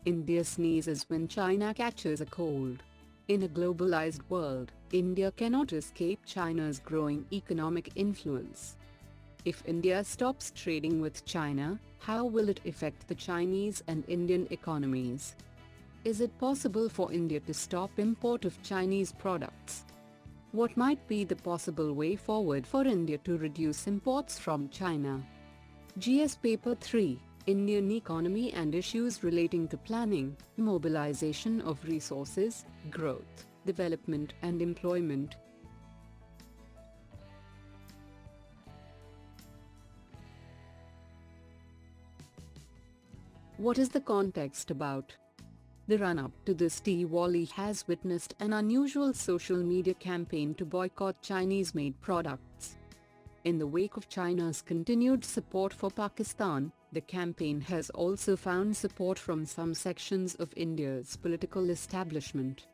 India sneezes when China catches a cold. In a globalized world, India cannot escape China's growing economic influence. If India stops trading with China, how will it affect the Chinese and Indian economies? Is it possible for India to stop import of Chinese products? What might be the possible way forward for India to reduce imports from China? GS Paper 3, Indian Economy and Issues Relating to Planning, Mobilization of Resources, Growth, Development and Employment. What is the context about? The run-up to this Diwali has witnessed an unusual social media campaign to boycott Chinese-made products. In the wake of China's continued support for Pakistan, the campaign has also found support from some sections of India's political establishment.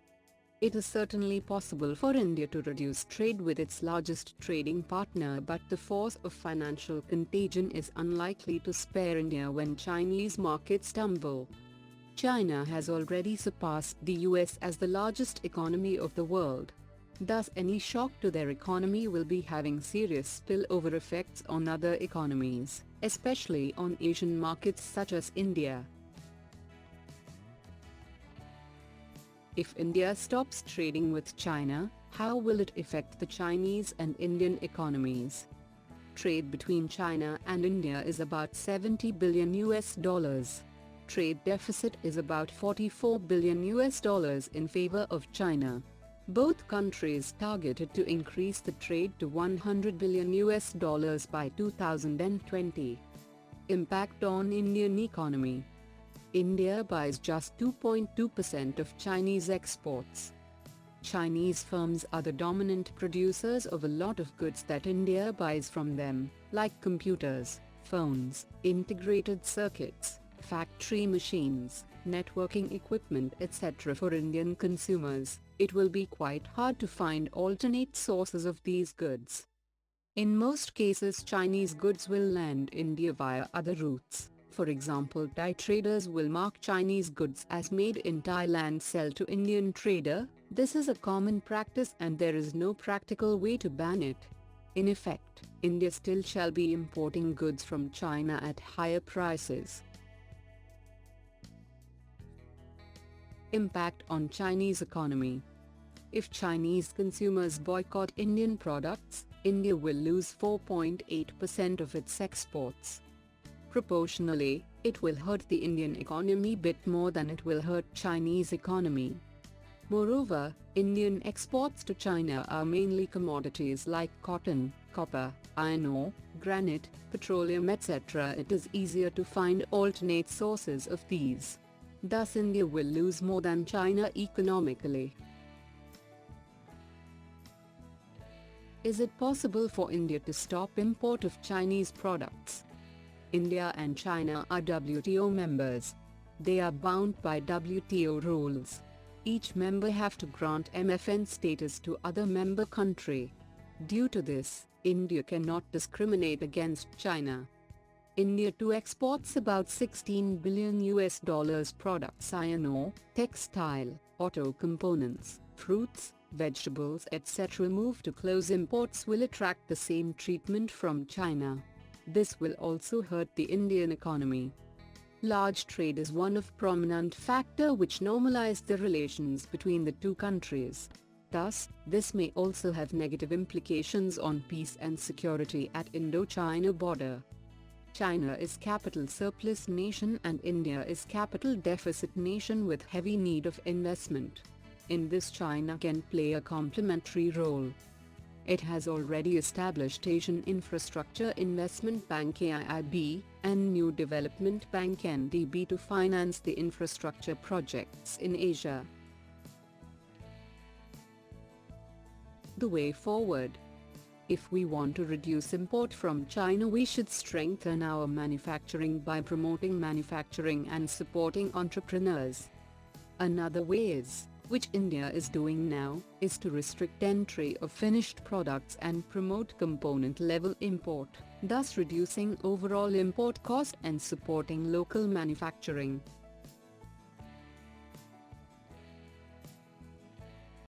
It is certainly possible for India to reduce trade with its largest trading partner, but the force of financial contagion is unlikely to spare India when Chinese markets tumble. China has already surpassed the US as the largest economy of the world. Thus, any shock to their economy will be having serious spillover effects on other economies, especially on Asian markets such as India. If India stops trading with China, how will it affect the Chinese and Indian economies? Trade between China and India is about $70 billion. Trade deficit is about $44 billion in favor of China. Both countries targeted to increase the trade to $100 billion by 2020. Impact on Indian economy. India buys just 2.2% of Chinese exports. Chinese firms are the dominant producers of a lot of goods that India buys from them, like computers, phones, integrated circuits, factory machines, networking equipment, etc. For Indian consumers, it will be quite hard to find alternate sources of these goods. In most cases, Chinese goods will land India via other routes. For example, Thai traders will mark Chinese goods as made in Thailand, sell to Indian trader. This is a common practice and there is no practical way to ban it. In effect, India still shall be importing goods from China at higher prices. Impact on Chinese economy. If Chinese consumers boycott Indian products, India will lose 4.8% of its exports. Proportionally, it will hurt the Indian economy bit more than it will hurt Chinese economy. Moreover, Indian exports to China are mainly commodities like cotton, copper, iron ore, granite, petroleum, etc. It is easier to find alternate sources of these. Thus, India will lose more than China economically. Is it possible for India to stop import of Chinese products? India and China are WTO members. They are bound by WTO rules. Each member have to grant MFN status to other member country. Due to this, India cannot discriminate against China. India too exports about $16 billion products: iron ore, textile, auto components, fruits, vegetables, etc. Move to close imports will attract the same treatment from China. This will also hurt the Indian economy. Large trade is one of prominent factor which normalize the relations between the two countries. Thus, this may also have negative implications on peace and security at Indo-China border. China is capital surplus nation and India is capital deficit nation with heavy need of investment. In this, China can play a complementary role. It has already established Asian Infrastructure Investment Bank (AIIB) and New Development Bank (NDB) to finance the infrastructure projects in Asia. The way forward. If we want to reduce import from China, we should strengthen our manufacturing by promoting manufacturing and supporting entrepreneurs. Another way is, which India is doing now, is to restrict entry of finished products and promote component-level import, thus reducing overall import cost and supporting local manufacturing.